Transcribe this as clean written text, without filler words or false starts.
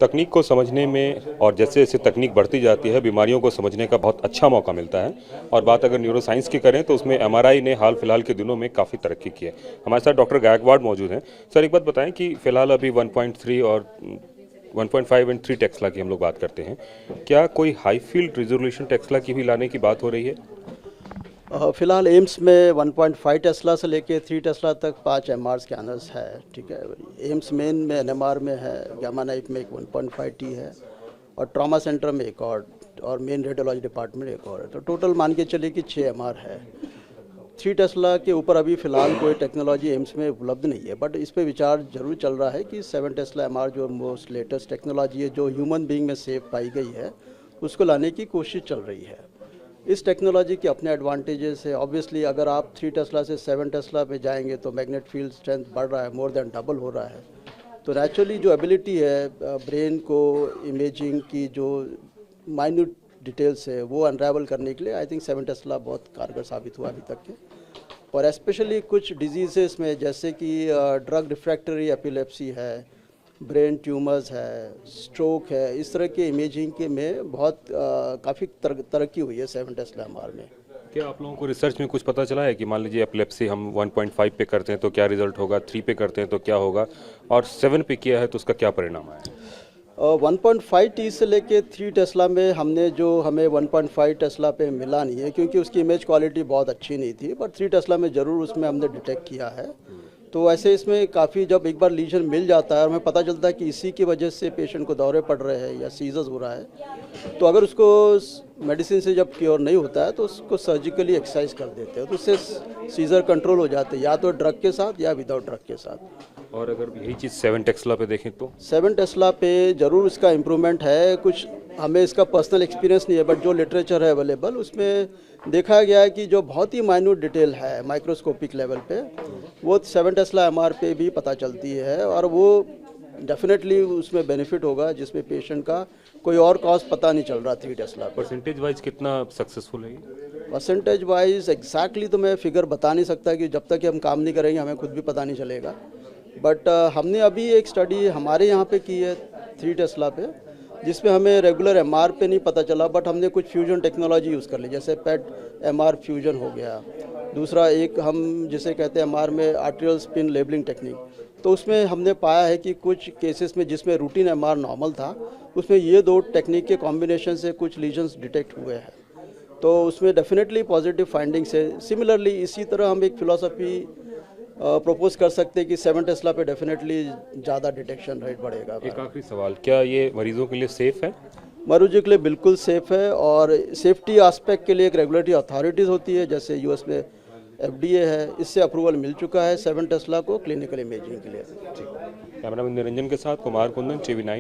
तकनीक को समझने में और जैसे जैसे तकनीक बढ़ती जाती है बीमारियों को समझने का बहुत अच्छा मौका मिलता है। और बात अगर न्यूरोसाइंस की करें तो उसमें एमआरआई ने हाल फिलहाल के दिनों में काफ़ी तरक्की की है। हमारे साथ डॉक्टर गायकवाड़ मौजूद हैं। सर, एक बात बताएं कि फिलहाल अभी 1.3 और 1.5 एंड 3 टेस्ला की हम लोग बात करते हैं, क्या कोई हाई फील्ड रिजोल्यूशन टेस्ला की भी लाने की बात हो रही है? फिलहाल एम्स में 1.5 टेस्ला से लेके 3 टेस्ला तक 5 एमआर स्कैनर्स है। ठीक है, एम्स मेन में एनएमआर में है, गामा नाइफ में एक 1.5 टी है और ट्रॉमा सेंटर में एक और मेन रेडियोलॉजी डिपार्टमेंट एक और है। तो टोटल मान के चलिए कि 6 एमआर है। 3 टेस्ला के ऊपर अभी फ़िलहाल कोई टेक्नोलॉजी एम्स में उपलब्ध नहीं है, बट इस पे विचार जरूर चल रहा है कि 7 टेस्ला एमआर जो मोस्ट लेटेस्ट टेक्नोलॉजी है जो ह्यूमन बीइंग में सेफ पाई गई है उसको लाने की कोशिश चल रही है। इस टेक्नोलॉजी के अपने एडवांटेजेस है। ऑब्वियसली अगर आप 3 टेस्ला से 7 टेस्ला पे जाएंगे तो मैग्नेट फील्ड स्ट्रेंथ बढ़ रहा है, मोर देन डबल हो रहा है। तो नेचुरली जो एबिलिटी है ब्रेन को इमेजिंग की जो माइन्यूट डिटेल्स है वो अनरावल करने के लिए आई थिंक 7 टेस्ला बहुत कारगर साबित हुआ अभी तक के। और स्पेशली कुछ डिजीज़ेस में जैसे कि ड्रग रिफ्रैक्टरी एपिलेप्सी है, ब्रेन ट्यूमर्स है, स्ट्रोक है, इस तरह के इमेजिंग के में बहुत काफ़ी तरक्की हुई है 7 टेस्ला एमआर में। क्या आप लोगों को रिसर्च में कुछ पता चला है कि मान लीजिए एपिलेप्सी हम 1.5 पे करते हैं तो क्या रिजल्ट होगा, 3 पे करते हैं तो क्या होगा, और 7 पे किया है तो उसका क्या परिणाम आया? 1.5 टी से लेके 3 टेस्ला में हमें 1.5 टेस्ला पे मिला नहीं है क्योंकि उसकी इमेज क्वालिटी बहुत अच्छी नहीं थी, बट 3 टेस्ला में ज़रूर उसमें हमने डिटेक्ट किया है। तो ऐसे इसमें काफ़ी जब एक बार लीजन मिल जाता है और हमें पता चलता है कि इसी की वजह से पेशेंट को दौरे पड़ रहे हैं या सीजर्स हो रहा है, तो अगर उसको मेडिसिन से जब क्योर नहीं होता है तो उसको सर्जिकली एक्सरसाइज कर देते हैं, तो उससे सीजर कंट्रोल हो जाते हैं या तो ड्रग के साथ या विदाउट ड्रग के साथ। और अगर यही चीज़ 7 टेस्ला पे देखें तो 7 टेस्ला पे ज़रूर इसका इम्प्रूवमेंट है। कुछ हमें इसका पर्सनल एक्सपीरियंस नहीं है, बट जो लिटरेचर है अवेलेबल उसमें देखा गया है कि जो बहुत ही माइन्यूट डिटेल है माइक्रोस्कोपिक लेवल पे वो 7 टेस्ला एमआर पे भी पता चलती है, और वो डेफिनेटली उसमें बेनिफिट होगा जिसमें पेशेंट का कोई और कॉज पता नहीं चल रहा 3 टेस्ला पे। परसेंटेज वाइज कितना सक्सेसफुल है? परसेंटेज वाइज एग्जैक्टली तो मैं फिगर बता नहीं सकता कि जब तक कि हम काम नहीं करेंगे हमें खुद भी पता नहीं चलेगा। बट हमने अभी एक स्टडी हमारे यहाँ पे की है 3 टेस्ला पे, जिसमें हमें रेगुलर एमआर पे नहीं पता चला, बट हमने कुछ फ्यूजन टेक्नोलॉजी यूज़ कर ली, जैसे पेट एमआर फ्यूजन हो गया। दूसरा एक हम जिसे कहते हैं एमआर में आर्टेरियल स्पिन लेबलिंग टेक्निक, तो उसमें हमने पाया है कि कुछ केसेस में जिसमें रूटीन एमआर नॉर्मल था उसमें ये 2 टेक्निक के कॉम्बिनेशन से कुछ लीजन्स डिटेक्ट हुए हैं। तो उसमें डेफिनेटली पॉजिटिव फाइंडिंग्स है। सिमिलरली इसी तरह हम एक फ़िलासफ़ी प्रपोज कर सकते हैं कि 7 टेस्ला पे डेफिनेटली ज़्यादा डिटेक्शन रेट बढ़ेगा। एक आखिरी सवाल, क्या ये मरीजों के लिए सेफ है? मरीजों के लिए बिल्कुल सेफ़ है, और सेफ्टी एस्पेक्ट के लिए एक रेगुलेटरी अथॉरिटीज़ होती है, जैसे यूएस में एफडीए है, इससे अप्रूवल मिल चुका है 7 टेस्ला को क्लिनिकल इमेजिंग के लिए। कैमरामैन निरंजन के साथ कुमार कुंदन, टीवी 9।